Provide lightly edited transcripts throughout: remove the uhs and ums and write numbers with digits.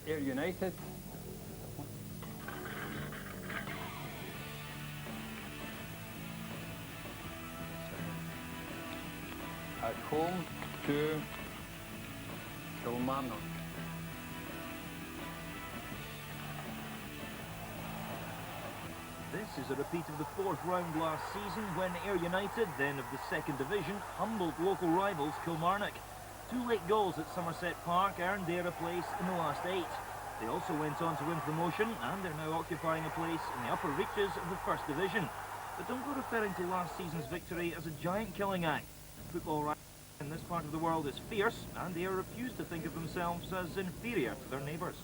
Ayr United. At home to Kilmarnock. This is a repeat of the fourth round last season when Ayr United, then of the second division, humbled local rivals Kilmarnock. 2 late goals at Somerset Park earned Ayr a place in the last 8. They also went on to win promotion and they're now occupying a place in the upper reaches of the first division. But don't go referring to last season's victory as a giant killing act. Football in this part of the world is fierce, and Ayr refuse to think of themselves as inferior to their neighbours.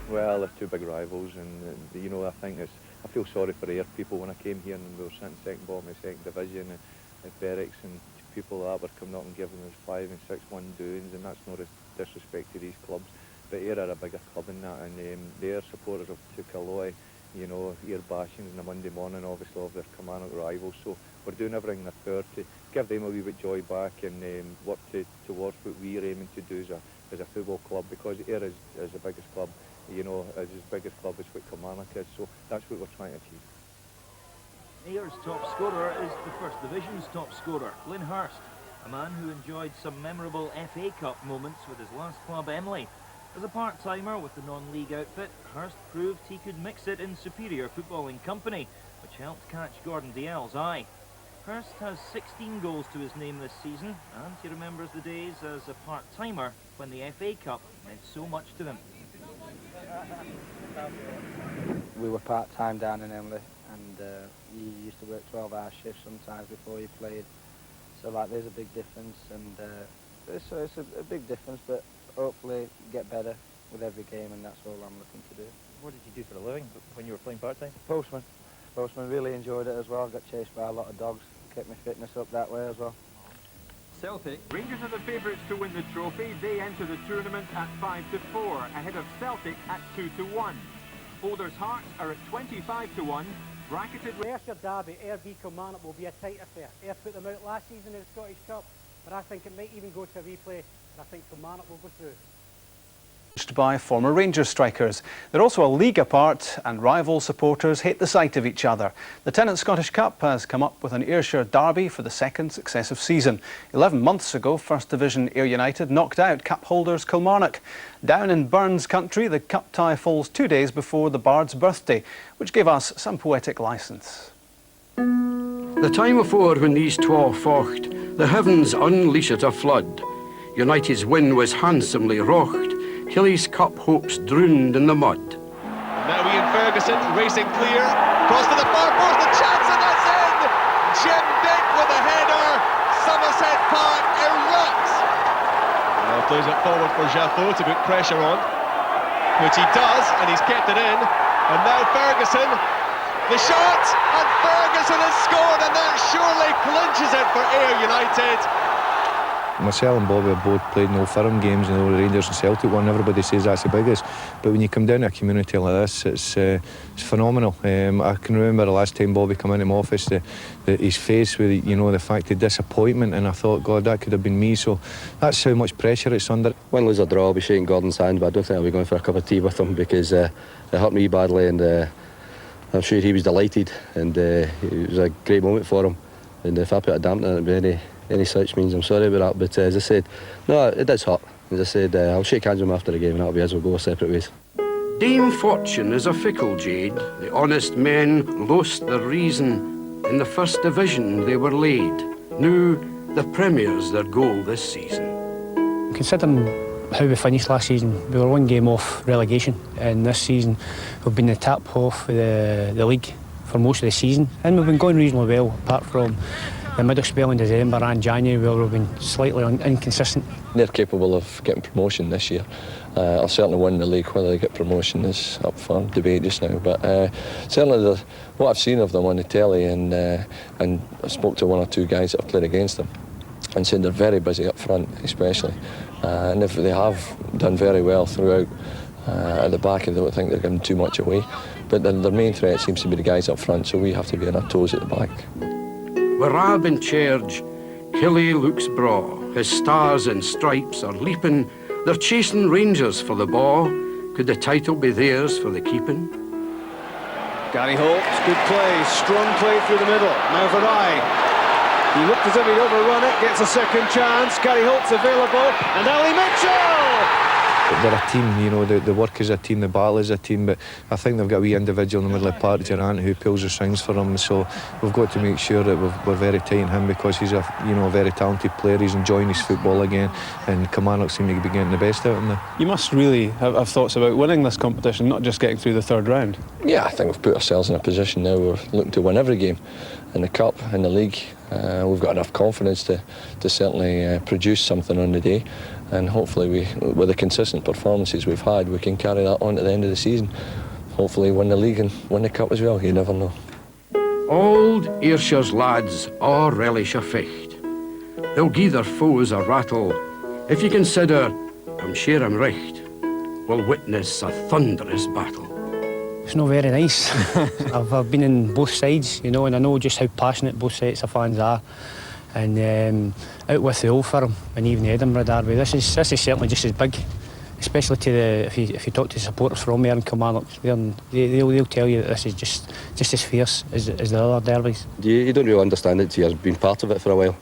Well, they're 2 big rivals, and you know, I feel sorry for Ayr people when I came here and we were sitting second bottom of the second division, and at Berwick's, and people like that were coming up and giving us 5 and 6-1 doings, and that's no disrespect to these clubs. But Ayr are a bigger club than that, and their supporters have took a lot of, you know, Ayr bashings on a Monday morning, obviously, of their Kilmarnock rivals. So we're doing everything in our power to give them a wee bit joy back and work towards what we're aiming to do as a football club, because Ayr is the biggest club, you know, as biggest club as what Kilmarnock is. So that's what we're trying to achieve. Ayr's top scorer is the First Division's top scorer, Lynn Hurst, a man who enjoyed some memorable FA Cup moments with his last club, Emley. As a part-timer with the non-league outfit, Hurst proved he could mix it in superior footballing company, which helped catch Gordon Dalziel's eye. Hurst has 16 goals to his name this season, and he remembers the days as a part-timer when the FA Cup meant so much to him. We were part-time down in Emley, and you used to work 12-hour shifts sometimes before you played. So like, there's a big difference, and it's a big difference, but hopefully get better with every game, and that's all I'm looking to do. What did you do for a living when you were playing part-time? Postman. Really enjoyed it as well. Got chased by a lot of dogs. Kept my fitness up that way as well. Celtic. Rangers are the favourites to win the trophy. They enter the tournament at 5-4, ahead of Celtic at 2-1. Holders' Hearts are at 25-1, bracketed with... Ayrshire Derby, Ayr v Kilmarnock will be a tight affair. Ayr put them out last season in the Scottish Cup, but I think it might even go to a replay, and I think Kilmarnock will go through. By former Rangers strikers. They're also a league apart, and rival supporters hate the sight of each other. The Tennant Scottish Cup has come up with an Ayrshire derby for the second successive season. 11 months ago, First Division Ayr United knocked out cup holders Kilmarnock. Down in Burns country, the cup tie falls 2 days before the Bard's birthday, which gave us some poetic licence. The time afore when these twa fought, the heavens unleashed a flood. United's win was handsomely wrought. Killie's cup hopes drowned in the mud. Now Ian Ferguson racing clear, cross to the far post, the chance, and that's in! Jim Dick with a header, Somerset Park erupts! Now plays it forward for Jaffo to put pressure on, which he does, and he's kept it in. And now Ferguson, the shot, and Ferguson has scored, and that surely clinches it for Ayr United. Myself and Bobby have both played in Old Firm games, and the Rangers and Celtic one. Everybody says that's the biggest, but when you come down to a community like this, it's phenomenal. I can remember the last time Bobby came into my office, his face with, you know, the fact of disappointment, and I thought, God, that could have been me. So that's how much pressure it's under. Win, lose or draw, I'll be shaking Gordon's hand, but I don't think I'll be going for a cup of tea with him, because it hurt me badly, and I'm sure he was delighted, and it was a great moment for him. And if I put a dampener on it, it'd be any such means, I'm sorry about that, but as I said, no, it does hurt. As I said, I'll shake hands with him after the game, and that'll be as we'll go our separate ways. Dame Fortune is a fickle jade. The honest men lost their reason. In the First Division they were laid. Now the Premier's their goal this season. Considering how we finished last season, we were 1 game off relegation, and this season we've been the top half of the league for most of the season, and we've been going reasonably well, apart from the middle spell in December and January where we've been slightly inconsistent. They're capable of getting promotion this year. I'll certainly win the league. Whether they get promotion is up for debate just now, but certainly what I've seen of them on the telly, and I spoke to 1 or 2 guys that have played against them, and said they're very busy up front especially, and if they have done very well throughout, at the back I don't think they're giving too much away, but their main threat seems to be the guys up front, so we have to be on our toes at the back. With Rab in charge, Killie looks braw. His stars and stripes are leaping They're chasing Rangers for the ball. Could the title be theirs for the keeping? Gary Holt, good play, strong play through the middle. Now for Reilly. He looked as if he'd overrun it, gets a second chance. Gary Holt's available, and Ali Mitchell! They're a team, you know, the work is a team, the battle is a team, but I think they've got a wee individual in the middle of the park, Durrant, who pulls the strings for them, so we've got to make sure that we're very tight on him, because he's a very talented player. He's enjoying his football again, and Kilmarnock seem to be getting the best out of him now. You must really have thoughts about winning this competition, not just getting through the third round. Yeah, I think we've put ourselves in a position now we're looking to win every game in the cup, in the league. We've got enough confidence to certainly produce something on the day, and hopefully with the consistent performances we've had, we can carry that on to the end of the season. Hopefully win the league and win the cup as well, you never know. Old Ayrshire's lads all relish a fecht. They'll gie their foes a rattle. If you consider, I'm sure I'm recht, we'll witness a thunderous battle. It's not very nice. I've been in both sides, you know, and I know just how passionate both sets of fans are. And out with the Old Firm and even the Edinburgh Derby, this is certainly just as big, especially to if you talk to supporters from there in Kilmarnock, they'll tell you that this is just as fierce as the other derbies. You don't really understand it until you've been part of it for a while.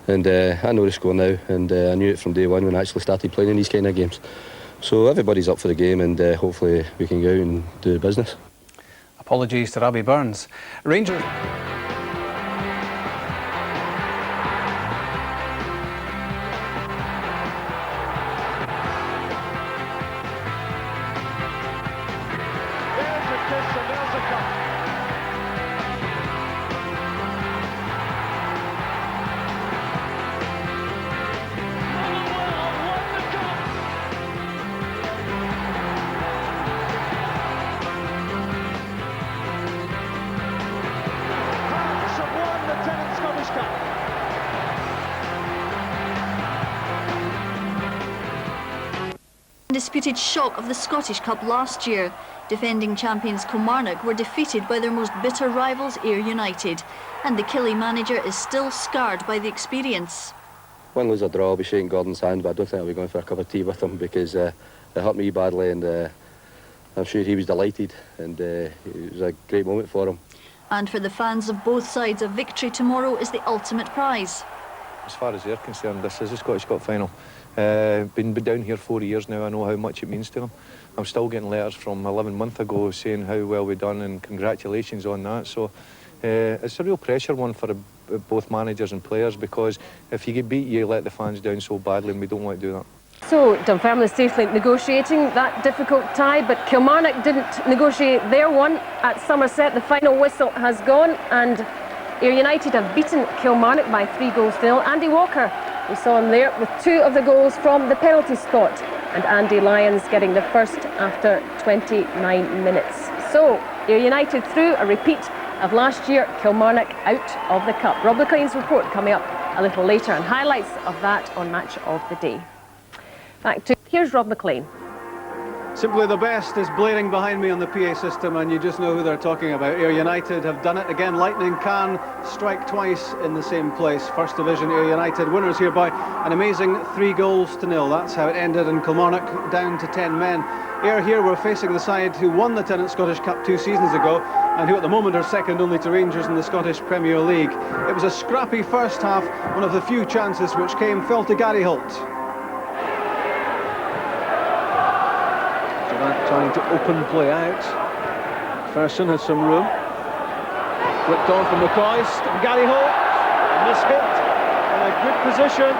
And I know the score now, and I knew it from day one when I actually started playing in these kind of games. So everybody's up for the game, and hopefully we can go out and do business. Apologies to Robbie Burns. Rangers. Undisputed shock of the Scottish Cup last year. Defending champions Kilmarnock were defeated by their most bitter rivals Ayr United, and the Killie manager is still scarred by the experience. Win, lose or draw, I'll be shaking Gordon's hand, but I don't think I'll be going for a cup of tea with him, because it hurt me badly, and I'm sure he was delighted, and it was a great moment for him. And for the fans of both sides, a victory tomorrow is the ultimate prize. As far as they're concerned, this is the Scottish Cup final. Been down here 4 years now, I know how much it means to them. I'm still getting letters from 11 months ago saying how well we've done and congratulations on that. So it's a real pressure one for both managers and players, because if you get beat, you let the fans down so badly, and we don't want to do that. So Dunfermline is safely negotiating that difficult tie, but Kilmarnock didn't negotiate their one at Somerset. The final whistle has gone, and Ayr United have beaten Kilmarnock by 3-0. Andy Walker, we saw him there with 2 of the goals from the penalty spot, and Andy Lyons getting the first after 29 minutes. So Ayr United through, a repeat of last year, Kilmarnock out of the cup. Rob McLean's report coming up a little later, and highlights of that on Match of the Day. Here's Rob McLean. Simply the best is blaring behind me on the PA system, and you just know who they're talking about. Ayr United have done it again. Lightning can strike twice in the same place. First Division Ayr United winners here by an amazing 3-0. That's how it ended, and Kilmarnock down to 10 men. Ayr here were facing the side who won the Tennant Scottish Cup 2 seasons ago, and who at the moment are second only to Rangers in the Scottish Premier League. It was a scrappy first half, one of the few chances which fell to Gary Holt. Trying to open play out. MacPherson has some room. Flicked on from McCoist, and Gary Holt mishit in a good position.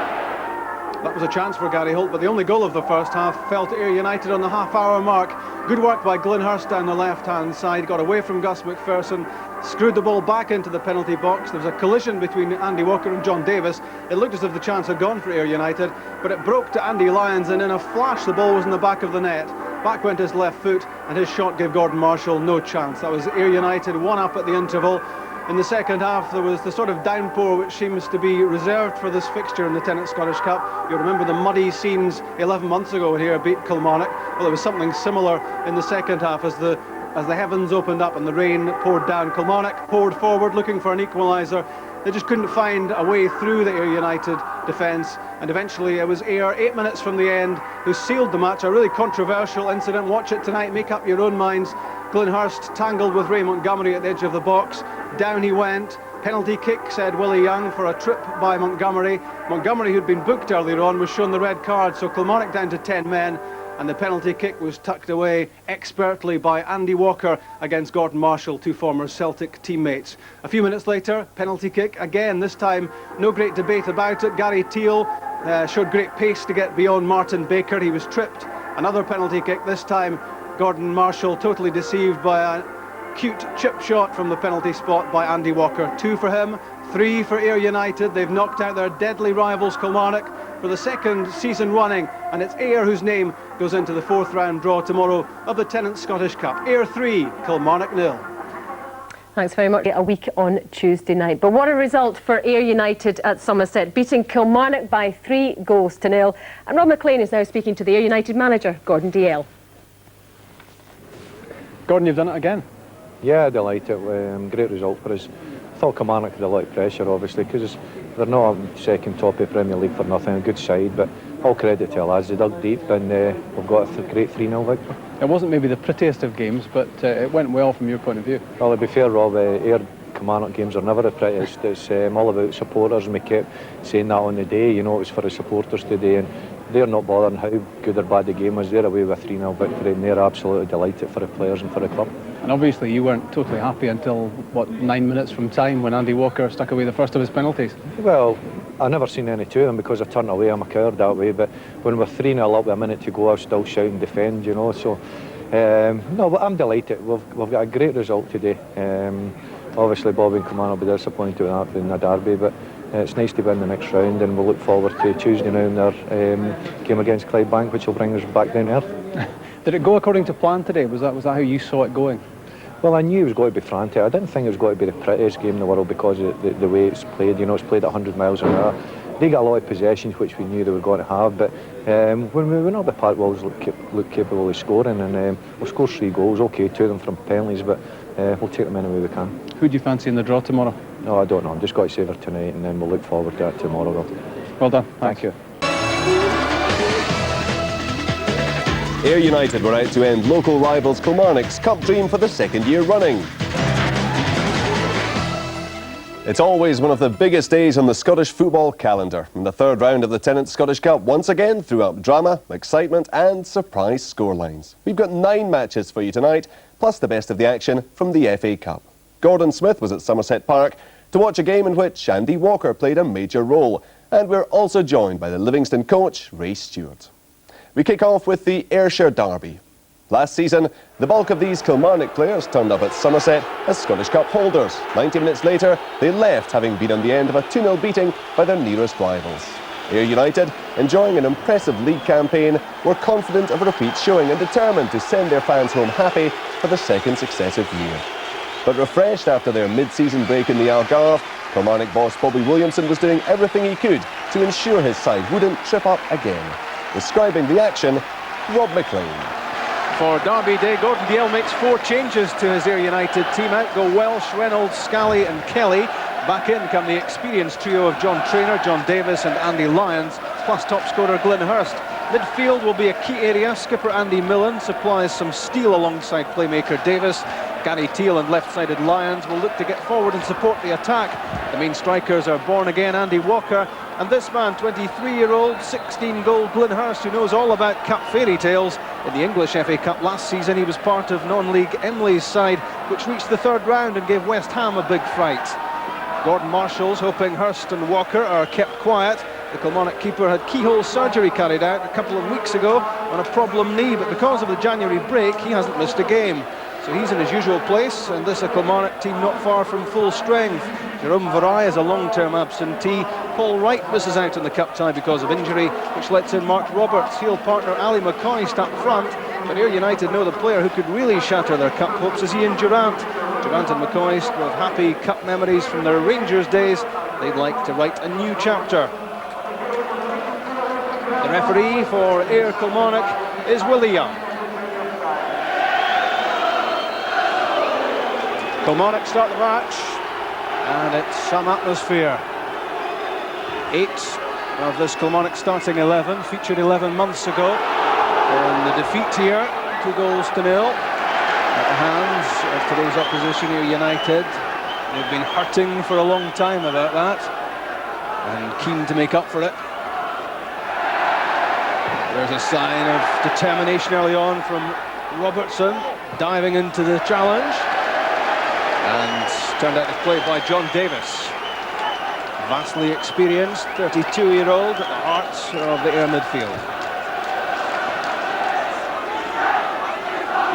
That was a chance for Gary Holt, but the only goal of the first half fell to Ayr United on the half-hour mark. Good work by Glyn Hurst down the left-hand side, got away from Gus MacPherson, screwed the ball back into the penalty box. There was a collision between Andy Walker and John Davis. It looked as if the chance had gone for Ayr United, but it broke to Andy Lyons, and in a flash the ball was in the back of the net. Back went his left foot, and his shot gave Gordon Marshall no chance. That was Ayr United 1 up at the interval. In the second half, there was the sort of downpour which seems to be reserved for this fixture in the Tennant Scottish Cup. You'll remember the muddy scenes 11 months ago when Ayr beat Kilmarnock. Well, there was something similar in the second half as the heavens opened up and the rain poured down. Kilmarnock poured forward looking for an equaliser. They just couldn't find a way through the Ayr United defence, and eventually it was Ayr, 8 minutes from the end, who sealed the match. A really controversial incident. Watch it tonight, make up your own minds. Glenhurst tangled with Ray Montgomery at the edge of the box. Down he went. Penalty kick, said Willie Young, for a trip by Montgomery. Montgomery, who'd been booked earlier on, was shown the red card, so Kilmarnock down to 10 men, and the penalty kick was tucked away expertly by Andy Walker against Gordon Marshall, two former Celtic teammates. A few minutes later, penalty kick again, this time no great debate about it. Gary Teal showed great pace to get beyond Martin Baker. He was tripped. Another penalty kick, this time Gordon Marshall totally deceived by a cute chip shot from the penalty spot by Andy Walker. 2 for him, 3 for Ayr United. They've knocked out their deadly rivals Kilmarnock for the second season running, and it's Ayr whose name goes into the 4th round draw tomorrow of the Tennent's Scottish Cup. Ayr 3, Kilmarnock 0. Thanks very much. A week on Tuesday night. But what a result for Ayr United at Somerset, beating Kilmarnock by 3-0. And Rob McLean is now speaking to the Ayr United manager, Gordon Dalziel. Gordon, you've done it again. Yeah, delighted. Great result for us. I thought Kilmarnock had a lot of pressure, obviously, because they're not a second top of Premier League for nothing. A good side, but all credit to our lads. They dug deep, and we've got a great 3-0 victory. It wasn't maybe the prettiest of games, but it went well from your point of view. Well, to be fair, Rob, Ayr Kilmarnock games are never the prettiest. It's all about supporters, and we kept saying that on the day. You know, it was for the supporters today, and they're not bothering how good or bad the game was. They're away with a 3-0 victory, and they're absolutely delighted for the players and for the club. And obviously you weren't totally happy until, what, 9 minutes from time when Andy Walker stuck away the first of his penalties. Well, I've never seen any two of them because I turned away. I'm a coward that way, but when we're 3-0 up with a minute to go, I was still shouting defend, you know, so no, but I'm delighted. We've got a great result today. Obviously Bobby and Kilmarnock will be disappointed with that in the derby, but it's nice to be in the next round, and we'll look forward to Tuesday now in their game against Clydebank, which will bring us back down to earth. Did it go according to plan today? Was that how you saw it going? Well, I knew it was going to be frantic. I didn't think it was going to be the prettiest game in the world because of the way it's played. You know, it's played at 100 miles an hour. They got a lot of possessions, which we knew they were going to have, but when we went up the park, we always looked capable of scoring, and we'll score 3 goals. Okay, 2 of them from penalties, but we'll take them any way we can. Who do you fancy in the draw tomorrow? No, I don't know. I'm just got to savour tonight, and then we'll look forward to that tomorrow, Rob. Well done. Thank you. Ayr United were out to end local rivals Kilmarnock's cup dream for the 2nd year running. It's always one of the biggest days on the Scottish football calendar, and the 3rd round of the Tennent's Scottish Cup once again threw up drama, excitement and surprise scorelines. We've got 9 matches for you tonight, plus the best of the action from the FA Cup. Gordon Smith was at Somerset Park to watch a game in which Andy Walker played a major role, and we're also joined by the Livingston coach, Ray Stewart. We kick off with the Ayrshire Derby. Last season, the bulk of these Kilmarnock players turned up at Somerset as Scottish Cup holders. 90 minutes later, they left, having been on the end of a 2-0 beating by their nearest rivals. Ayr United, enjoying an impressive league campaign, were confident of a repeat showing and determined to send their fans home happy for the 2nd successive year. But refreshed after their mid-season break in the Algarve, Kilmarnock boss Bobby Williamson was doing everything he could to ensure his side wouldn't trip up again. Describing the action, Rob McLean. For Derby Day, Gordon Dalziel makes 4 changes to his Ayr United team. Out go Welsh, Reynolds, Scally and Kelly. Back in come the experienced trio of John Traynor, John Davis and Andy Lyons, plus top scorer Glenhurst. Midfield will be a key area. Skipper Andy Millen supplies some steel alongside playmaker Davis. Gary Teal and left-sided Lyons will look to get forward and support the attack. The main strikers are born-again Andy Walker and this man, 23-year-old, 16-goal Glenhurst, who knows all about cup fairy tales. In the English FA Cup last season, he was part of non-league Emley's side, which reached the 3rd round and gave West Ham a big fright. Gordon Marshall's hoping Hurst and Walker are kept quiet. The Kilmarnock keeper had keyhole surgery carried out a couple of weeks ago on a problem knee, but because of the January break, he hasn't missed a game. So he's in his usual place, and this is a Kilmarnock team not far from full strength. Jerome Varai is a long-term absentee. Paul Wright misses out in the cup tie because of injury, which lets in Mark Roberts. Heel partner Ali McCoist up front. But Ayr United know the player who could really shatter their cup hopes is Ian Durrant. Durrant and McCoist with happy cup memories from their Rangers days. They'd like to write a new chapter. The referee for Ayr Kilmarnock is Willie Young. Kilmarnock start the match, And it's some atmosphere. 8 of this Kilmarnock starting 11, featured 11 months ago. And the defeat here, 2-0 at the hands of today's opposition here, United. They've been hurting for a long time about that, and keen to make up for it. There's a sign of determination early on from Robertson, diving into the challenge, and turned out to play by John Davis. Vastly experienced, 32-year-old at the heart of the Ayr midfield.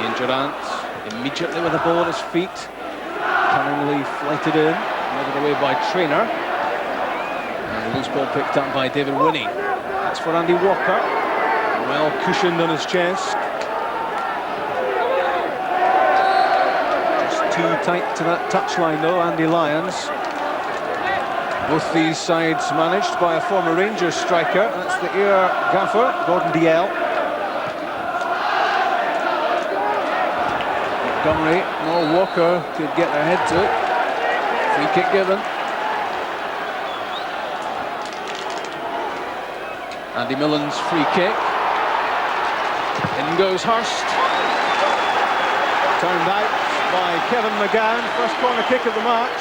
Ian Durrant immediately with the ball at his feet, cunningly flighted in, another away by Traynor. And the loose ball picked up by David Winnie. That's for Andy Walker, well cushioned on his chest. Just too tight to that touchline though, Andy Lyons. Both these sides managed by a former Rangers striker. That's the Ayr gaffer, Gordon Dalziel. Montgomery, Walker could get their head to it. Free kick given. Andy Millen's free kick. In goes Hurst. Turned out by Kevin McGowne. First corner kick of the match.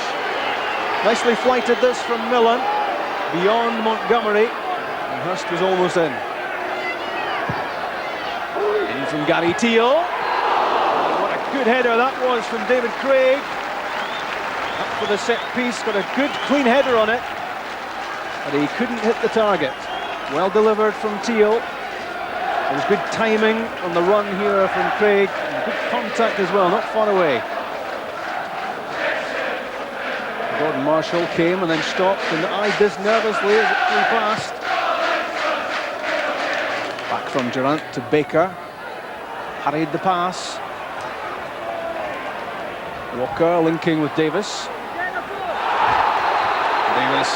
Nicely flighted this from Millen, beyond Montgomery, and Hurst was almost in. In from Gary Teal. What a good header that was from David Craig. Up for the set piece, got a good clean header on it, but he couldn't hit the target. Well delivered from Teal. There was good timing on the run here from Craig, and good contact as well, not far away. Gordon Marshall came and then stopped and eyed this nervously as it flew past. Back from Durrant to Baker. Hurried the pass. Walker linking with Davis. Davis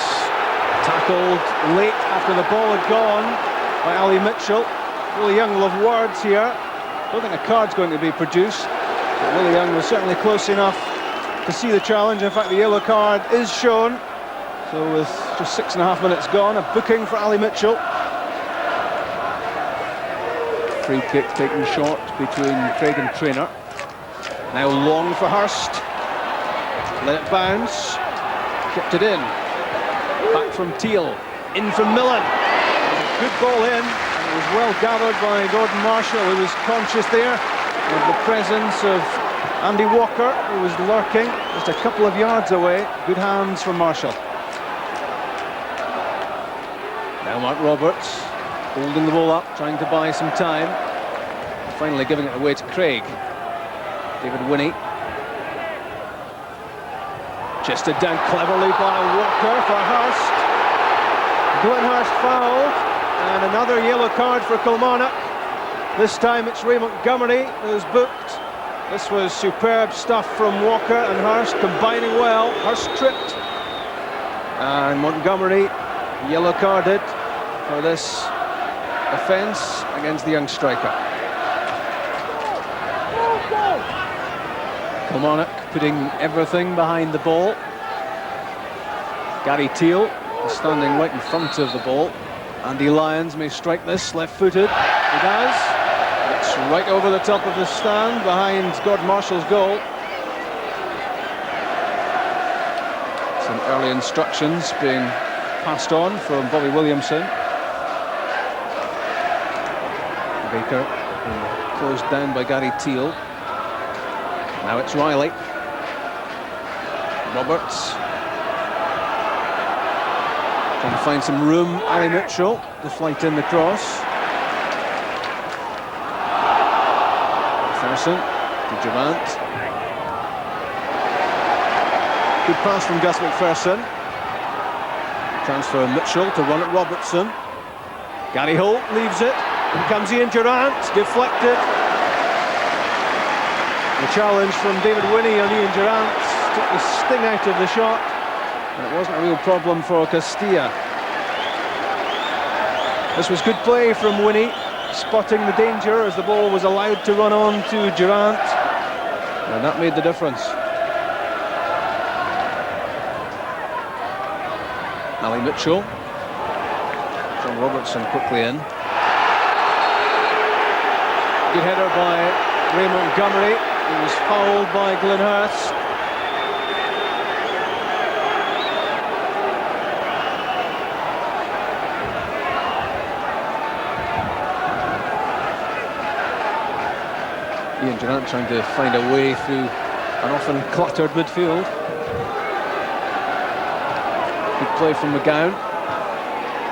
tackled late after the ball had gone by Ali Mitchell. Willie Young will have words here. Don't think a card's going to be produced, but Willie Young was certainly close enough to see the challenge. In fact, the yellow card is shown. So with just 6.5 minutes gone, a booking for Ali Mitchell. Free kick taken short between Craig and Traynor. Now long for Hurst. Let it bounce. Kept it in. Back from Teal. In from Millen. Good ball in. And it was well gathered by Gordon Marshall, who was conscious there of the presence of Andy Walker, who was lurking just a couple of yards away. Good hands from Marshall. Now Mark Roberts holding the ball up, trying to buy some time. Finally giving it away to Craig. David Winnie. Chested down cleverly by Walker for Hurst. Glenn Hurst fouled, and another yellow card for Kilmarnock. This time it's Ray Montgomery who's booked. This was superb stuff from Walker and Hurst, combining well. Hurst tripped, and Montgomery yellow carded for this offence against the young striker. Kilmarnock putting everything behind the ball. Gary Teal is standing right in front of the ball. Andy Lyons may strike this left-footed. He does. It's right over the top of the stand behind Gordon Marshall's goal. Some early instructions being passed on from Bobby Williamson. Baker closed down by Gary Teal. Now it's Reilly. Roberts trying to find some room. Ali Mitchell to flight in the cross. MacPherson to Durrant. Good pass from Gus MacPherson. Transfer Mitchell to run at Robertson. Gary Holt leaves it. In comes Ian Durrant, deflected. The challenge from David Winnie on Ian Durrant took the sting out of the shot, and it wasn't a real problem for Castilla. This was good play from Winnie, spotting the danger as the ball was allowed to run on to Durrant, and that made the difference. Ali Mitchell. John Robertson quickly in. Good header by Ray Montgomery. He was fouled by Glenhurst. Ian Durrant trying to find a way through an often cluttered midfield. Good play from McGowne.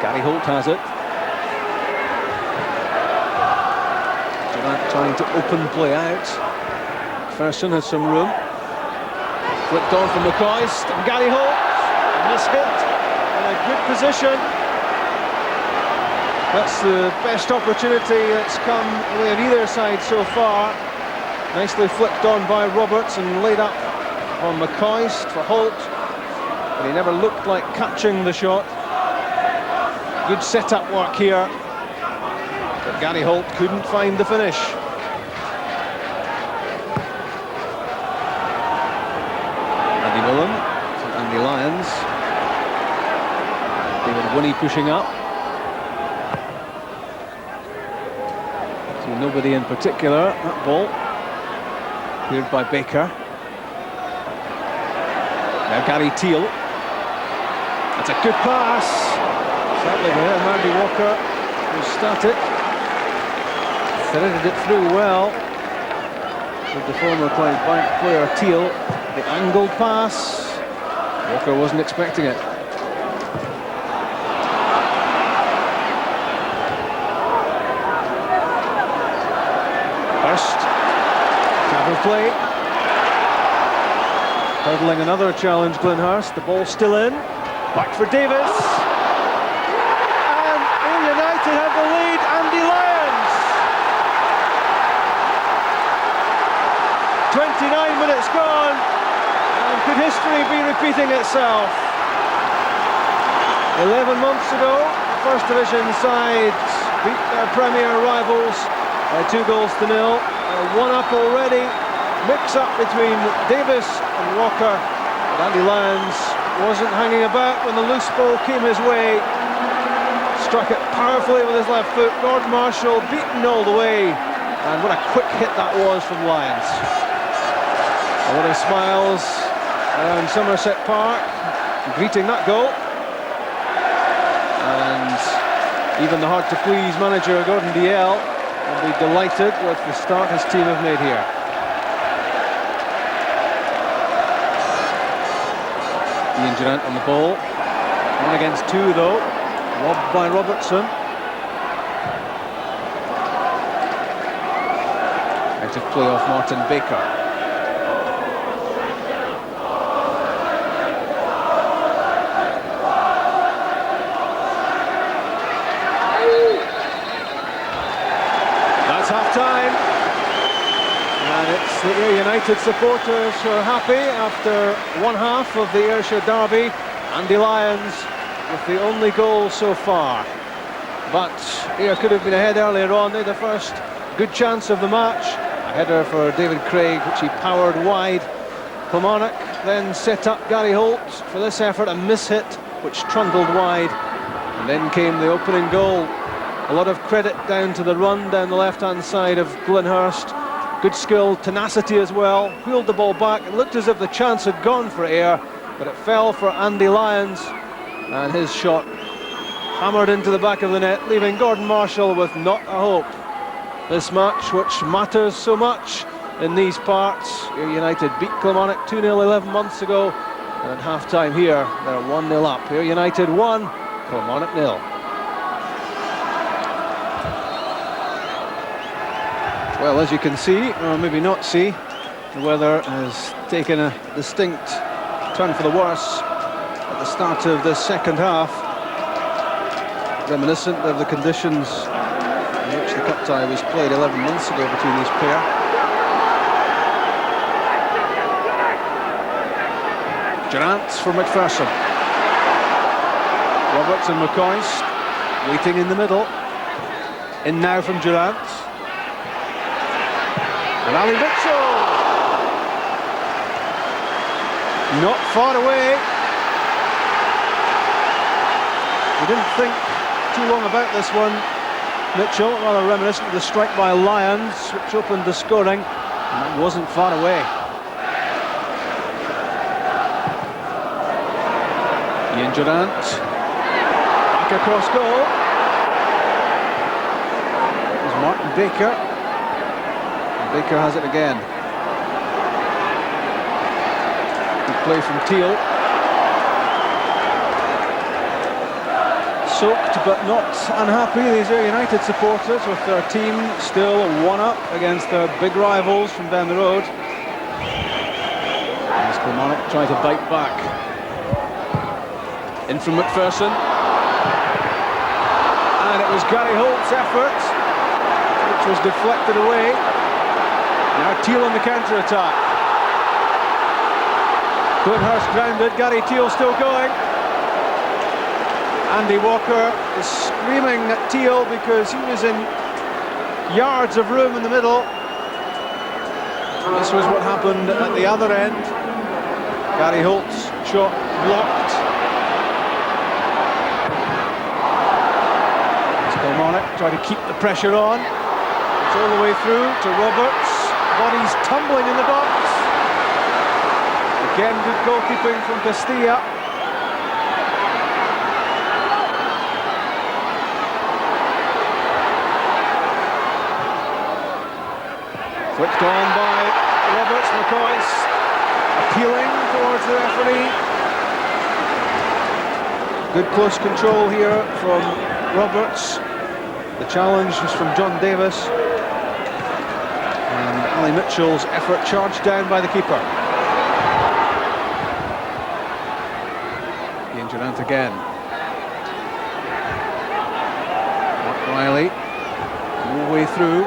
Gary Holt has it. Durrant trying to open play out. MacPherson has some room. Flicked on from McCoist. And Gary Holt. Mishit. In a good position. That's the best opportunity that's come away on either side so far. Nicely flicked on by Roberts and laid up on McCoist for Holt. But he never looked like catching the shot. Good set-up work here. But Gary Holt couldn't find the finish. Andy Willem, Andy Lyons. David Winnie pushing up. So nobody in particular, that ball. Cleared by Baker. Now Gary Teal. That's a good pass. Sadly there, Mandy Walker was static. Threaded it through well. With the former Clydebank player Teal. The angled pass. Walker wasn't expecting it. First. Cover play. Hurdling another challenge, Glenhurst. The ball still in. Back for Davis. And Ayr United have the lead. Andy Lyons. 29 minutes gone. And could history be repeating itself? 11 months ago, the First Division side beat their Premier rivals by 2-0. One up already. Mix-up between Davis and Walker. But Andy Lyons wasn't hanging about when the loose ball came his way. Struck it powerfully with his left foot. Gordon Marshall beaten all the way. And what a quick hit that was from Lyons. A lot of smiles around Somerset Park, greeting that goal. And even the hard-to-please manager, Gordon Dalziel, will be delighted with the start his team have made here. Ian Durrant on the ball. 1 against 2 though. Robbed by Robertson. Out of play off Martin Baker. That's half-time. And it's the Ayr United supporters who are happy after one half of the Ayrshire derby. Andy Lyons with the only goal so far. But Ayr could have been ahead earlier on. They had the first good chance of the match. A header for David Craig, which he powered wide. Kilmarnock then set up Gary Holt for this effort, a mishit which trundled wide. And then came the opening goal. A lot of credit down to the run down the left-hand side of Glenhurst. Good skill, tenacity as well. Wheeled the ball back. It looked as if the chance had gone for Ayr, but it fell for Andy Lyons. And his shot hammered into the back of the net, leaving Gordon Marshall with not a hope. This match, which matters so much in these parts. Ayr United beat Kilmarnock 2-0 11 months ago. And at half-time here, they're 1-0 up. Ayr United 1, Kilmarnock 0. Well, as you can see, or maybe not see, the weather has taken a distinct turn for the worse at the start of the second half. Reminiscent of the conditions in which the cup tie was played 11 months ago between this pair. Durrant for MacPherson. Roberts and McCoist waiting in the middle. In now from Durrant. And Ali Mitchell. Not far away. We didn't think too long about this one, Mitchell, rather reminiscent of the strike by Lyons, which opened the scoring, and it wasn't far away. Ian Durrant, back across goal. There's Martin Baker. And Baker has it again. Good play from Teal. Soaked but not unhappy, these Ayr United supporters, with their team still one up against their big rivals from down the road. As Kilmarnock try to bite back. In from MacPherson. And it was Gary Holt's effort, which was deflected away. Now Teal on the counter-attack. Hurst grounded, Gary Teal still going. Andy Walker is screaming at Teal because he was in yards of room in the middle. This was what happened at the other end. Gary Holt's shot blocked. Kilmarnock try to keep the pressure on. It's all the way through to Roberts. Bodies tumbling in the box. Again, good goalkeeping from Castilla. Flicked on by Roberts, McCoist appealing towards the referee. Good close control here from Roberts. The challenge was from John Davis. And Ali Mitchell's effort charged down by the keeper. Ian Durrant again. Mark Reilly, all the way through.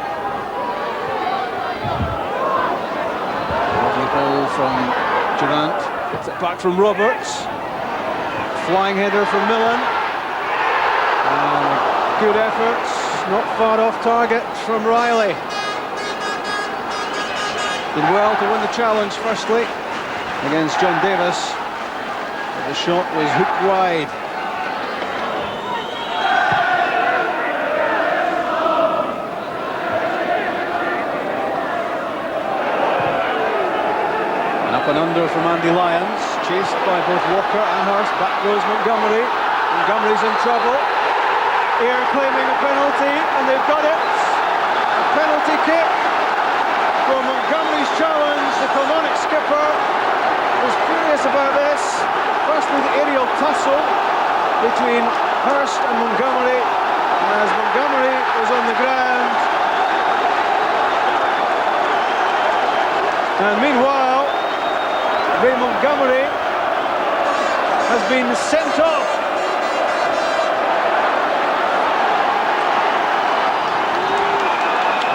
Lovely ball from Durrant. Gets it back from Roberts. Flying header from Millen. Good efforts, not far off target from Reilly. Did well to win the challenge firstly against John Davis, but the shot was hooked wide. And up and under from Andy Lyons, chased by both Walker and Hurst. Back goes Montgomery. Montgomery's in trouble. Ayr claiming a penalty, and they've got it. A penalty kick for Montgomery's challenge. The Kilmarnock skipper was furious about this. Firstly, the aerial tussle between Hurst and Montgomery, and as Montgomery was on the ground. And meanwhile, Ray Montgomery has been sent off.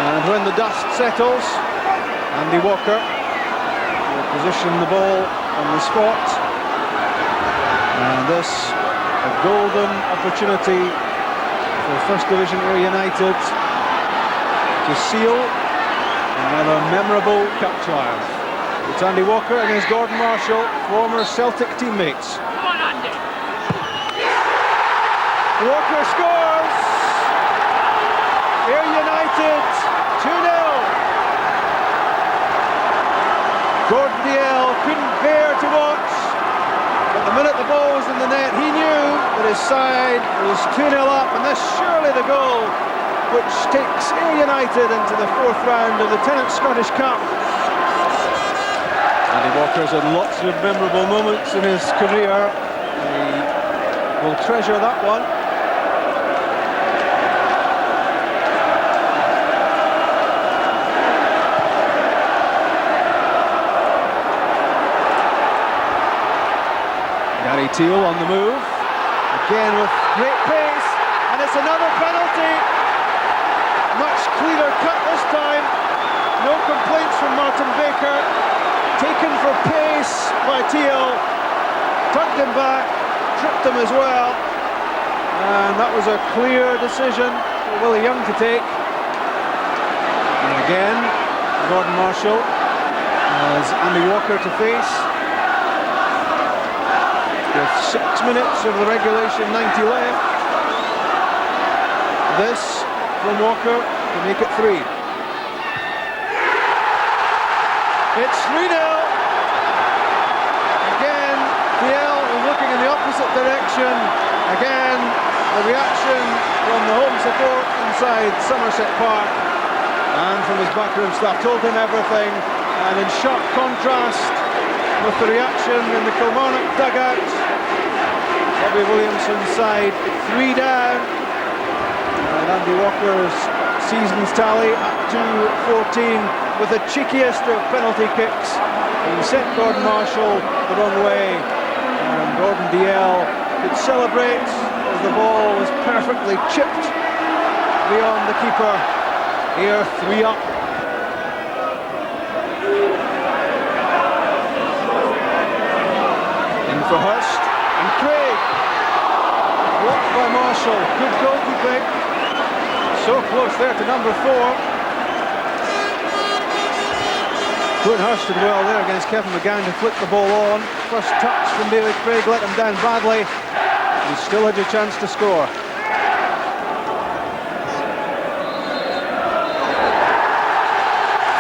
And when the dust settles, Andy Walker will position the ball on the spot. And this, a golden opportunity for First Division Ayr United to seal another memorable cup triumph. It's Andy Walker against Gordon Marshall, former Celtic teammates. Come on, Andy! Walker scores! Ayr United 2-0. Gordon Dalziel couldn't bear to watch, but the minute the ball was in the net, he knew that his side was 2-0 up, and this surely the goal which takes Ayr United into the fourth round of the Tennent's Scottish Cup. Andy Walker's had lots of memorable moments in his career. He will treasure that one. Gary Teal on the move, again with great pace, and it's another penalty. Much clearer cut this time. No complaints from Martin Baker. Taken for pace by Teal, tugged him back, tripped him as well, and that was a clear decision for Willie Young to take. And again, Gordon Marshall has Andy Walker to face. with 6 minutes of the regulation 90 left. This from Walker to make it 3. It's 3-0. Again, DL is looking in the opposite direction. Again, the reaction from the home support inside Somerset Park and from his backroom staff told him everything. And in sharp contrast with the reaction in the Kilmarnock dugout, Bobby Williamson's side 3 down. And Andy Walker's season's tally at 2-14 with the cheekiest of penalty kicks. He sent Gordon Marshall the wrong way, and Gordon DL could celebrate as the ball was perfectly chipped beyond the keeper. Here 3 up. In for Hurst and Craig. Blocked by Marshall. Good goalkeeping. So close there to number 4. Gordon Hurst did well there against Kevin McGowne to flip the ball on. First touch from David Craig let him down badly. He still had a chance to score.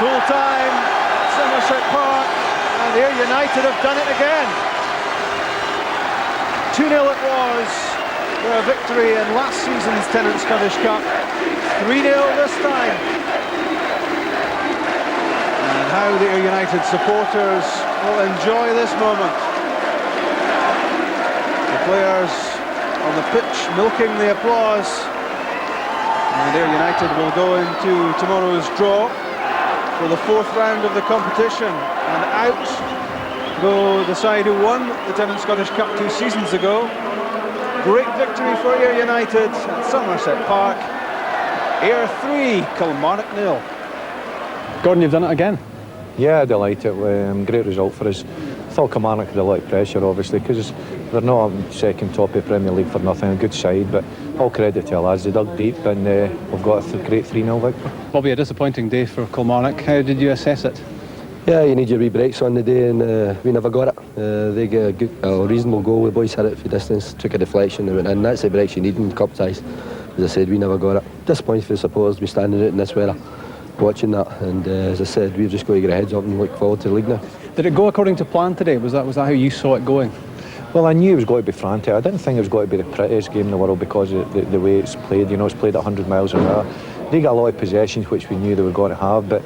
Full time at Somerset Park, and Ayr United have done it again. 2-0 it was, their victory in last season's Tennant Scottish Cup. 3-0 this time. And how the Ayr United supporters will enjoy this moment. The players on the pitch milking the applause. And Ayr United will go into tomorrow's draw for the 4th round of the competition, and out go the side who won the Tennant Scottish Cup 2 seasons ago. Great victory for Ayr United at Somerset Park. Ayr 3, Kilmarnock 0. Gordon, you've done it again. Yeah, delighted. Great result for us. I thought Kilmarnock had a lot of pressure, obviously, because they're not second top of Premier League for nothing. A good side, but all credit to our lads. They dug deep, and we've got a great 3-0 victory. Bobby, a disappointing day for Kilmarnock. How did you assess it? Yeah, you need your wee breaks on the day, and we never got it. They get a reasonable goal. The boys hit it for distance, took a deflection, and went in. That's the breaks you need in cup ties. As I said, we never got it. Disappointed for the supporters. We standing out in this weather, watching that, and as I said, we've just got to get our heads up and look forward to the league now. Did it go according to plan today? Was that how you saw it going? Well, I knew it was going to be frantic. I didn't think it was going to be the prettiest game in the world because of the way it's played. You know, it's played at 100 miles an hour. They got a lot of possessions, which we knew they were going to have, but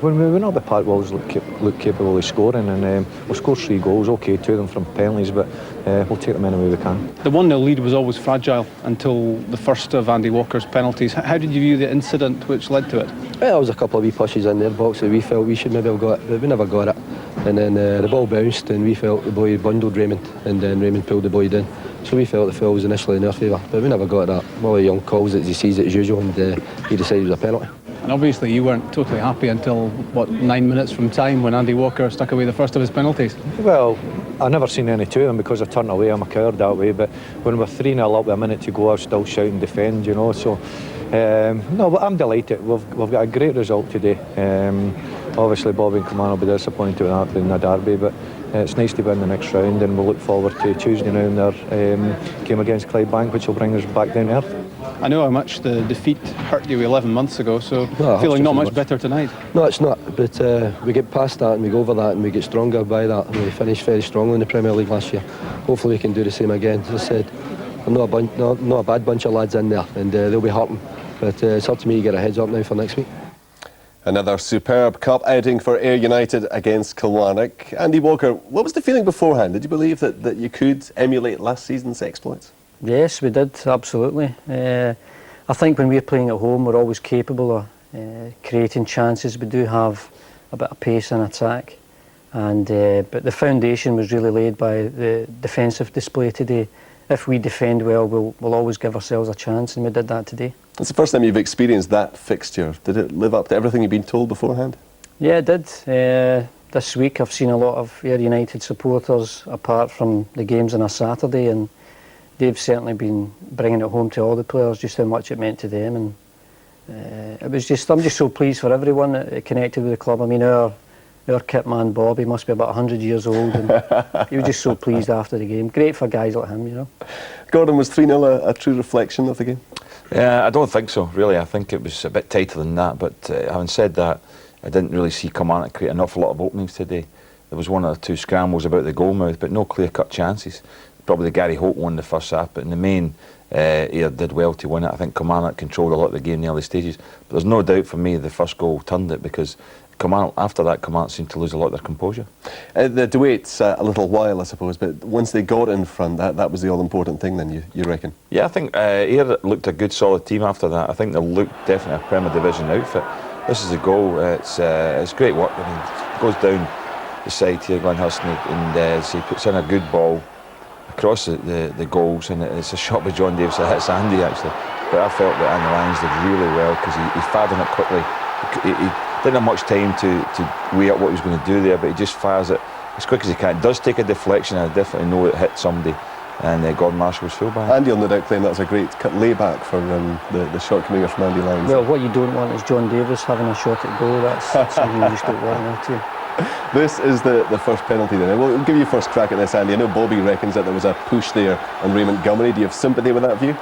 when we went up the park, we always looked capable of scoring, and we'll score 3 goals, okay, 2 of them from penalties, but we'll take them any way we can. The 1-0 lead was always fragile until the first of Andy Walker's penalties. How did you view the incident which led to it? Well, there was a couple of wee pushes in their box that we felt we should maybe have got, but we never got it. And then the ball bounced, and we felt the boy bundled Raymond, and then Raymond pulled the boy down. So we felt the foul was initially in our favour, but we never got that. Well, the young calls it as he sees it as usual, and he decided it was a penalty. And obviously you weren't totally happy until, what, 9 minutes from time when Andy Walker stuck away the first of his penalties. Well, I've never seen any 2 of them because I turned away. I'm a coward that way, but when we're 3-0 up with a minute to go, I was still shouting defend, you know, so no, but I'm delighted. We've got a great result today. Obviously Bobby and Kilmarnock will be disappointed with that being a derby, but it's nice to be in the next round, and we'll look forward to Tuesday now in their game against Clydebank, which will bring us back down to earth. I know how much the defeat hurt you 11 months ago, so feeling not much better tonight. No, it's not, but we get past that and we go over that and we get stronger by that. We finished very strongly in the Premier League last year. Hopefully we can do the same again. As I said, I'm not a bad bunch of lads in there, and they'll be hurting, but it's up to me to get our heads up now for next week. Another superb cup outing for Ayr United against Kilmarnock. Andy Walker, what was the feeling beforehand? Did you believe that you could emulate last season's exploits? Yes, we did, absolutely. I think when we're playing at home, we're always capable of creating chances. We do have a bit of pace in attack, and but the foundation was really laid by the defensive display today. If we defend well, we'll always give ourselves a chance, and we did that today. It's the first time you've experienced that fixture. Did it live up to everything you've been told beforehand? Yeah, it did. This week I've seen a lot of Ayr United supporters, apart from the games on a Saturday, and they've certainly been bringing it home to all the players just how much it meant to them. And it was I'm just so pleased for everyone that connected with the club. I mean, our our kit man Bob, he must be about 100 years old, and he was just so pleased after the game. Great for guys like him, you know. Gordon, was 3-0 a true reflection of the game? Yeah, I don't think so, really. I think it was a bit tighter than that, but having said that, I didn't really see Kilmarnock create an awful lot of openings today. There was one or two scrambles about the goal mouth, but no clear-cut chances. Probably the Gary Holt won the first half, but in the main, he did well to win it. I think Kilmarnock controlled a lot of the game in the early stages, but there's no doubt for me the first goal turned it, because after that, Kilmarnock seemed to lose a lot of their composure. The waits a little while, I suppose, but once they got in front, that was the all-important thing then, you reckon? Yeah, I think Ayr looked a good, solid team after that. I think they looked definitely a Premier Division outfit. This is a goal. It's great work. I mean, it goes down the side here, Glenn Hurst, and he puts in a good ball across the goals, and it's a shot by John Davis that hits Andy, actually. But I felt that Andy Lyons did really well, because he fired on it quickly. He didn't have much time to weigh up what he was going to do there, but he just fires it as quick as he can. It does take a deflection, and I definitely know it hit somebody, and Gordon Marshall was full back. Andy will no doubt claim that was a great cut layback for the shot coming from Andy Lyons. Well, what you don't want is John Davis having a shot at goal. That's something you just don't want now too. This is the first penalty then. We'll give you first crack at this, Andy. I know Bobby reckons that there was a push there on Ray Montgomery. Do you have sympathy with that view?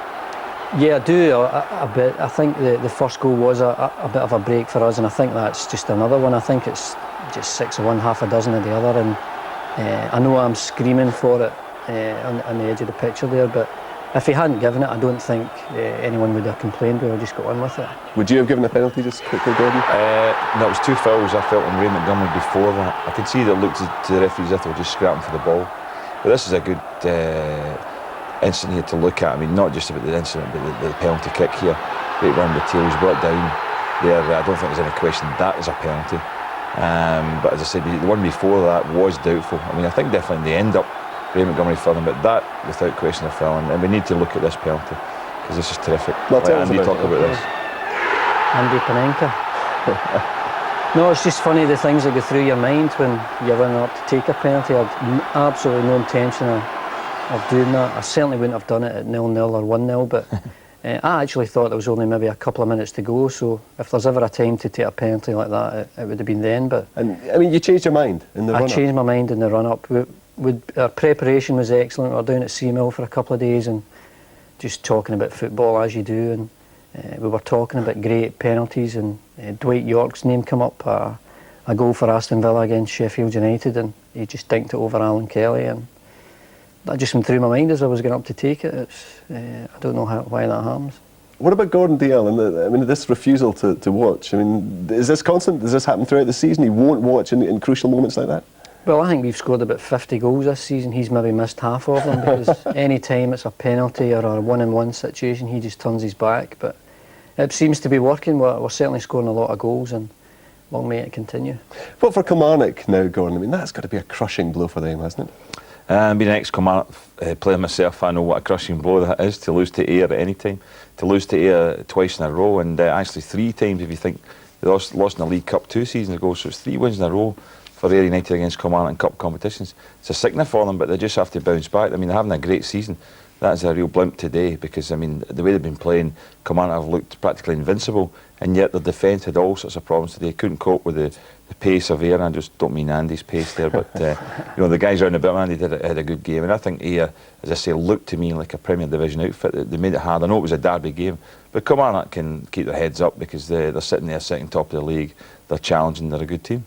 Yeah, I do a bit. I think the first goal was a bit of a break for us, and I think that's just another one. I think it's just 6 of one, half a dozen of the other, and I know I'm screaming for it on the edge of the picture there, but if he hadn't given it, I don't think anyone would have complained. We would have just got on with it. Would you have given a penalty just quickly, Gordon? No, it was 2 fouls I felt on Ray Montgomery before that. I could see that it looked to the referees as if they were just scrapping for the ball. But this is a good incident here to look at. I mean, not just about the incident, but the penalty kick here. Right round the tail, he's brought down there. I don't think there's any question that is a penalty. But as I said, the one before that was doubtful. I mean, I think definitely in the end up Ray Montgomery filling, but that, without question, a fill, and we need to look at this penalty, because this is terrific. Well, Let Andy talk about this. Andy Panenka. No, it's just funny the things that go through your mind when you're running up to take a penalty. I had absolutely no intention of doing that. I certainly wouldn't have done it at 0-0 or 1-0, but I actually thought there was only maybe a couple of minutes to go, so if there's ever a time to take a penalty like that, it would have been then. But and I mean, you changed your mind in the run-up? I changed my mind in the run-up. Our preparation was excellent. We were down at Seamill for a couple of days and just talking about football as you do, and we were talking about great penalties, and Dwight York's name come up, a goal for Aston Villa against Sheffield United, and he just dinked it over Alan Kelly, and that just went through my mind as I was going up to take it. I don't know why that happens. What about Gordon Dalziel and I mean, this refusal to watch? I mean, is this constant? Does this happen throughout the season? He won't watch in crucial moments like that? Well, I think we've scored about 50 goals this season. He's maybe missed half of them, because any time it's a penalty or a one-on-one situation, he just turns his back. But it seems to be working. We're certainly scoring a lot of goals, and long may it continue. But for Kilmarnock now, Gordon, I mean, that's got to be a crushing blow for them, hasn't it? Being an ex-Kilmarnock player myself, I know what a crushing blow that is, to lose to Ayr at any time. To lose to Ayr twice in a row, and actually 3 times if you think. They lost in the League Cup 2 seasons ago, so it's 3 wins in a row for Ayr United against Kilmarnock in cup competitions. It's a signal for them, but they just have to bounce back. I mean, they're having a great season. That's a real blimp today, because I mean, the way they've been playing, Kilmarnock have looked practically invincible, and yet their defence had all sorts of problems today. Couldn't cope with the pace of Ayr, and I just don't mean Andy's pace there, but you know, the guys around the bit, Andy had a good game, and I think Ayr, as I say, looked to me like a Premier Division outfit. They made it hard. I know it was a derby game, but Kilmarnock can keep their heads up, because they're sitting there second top of the league. They're challenging. They're a good team.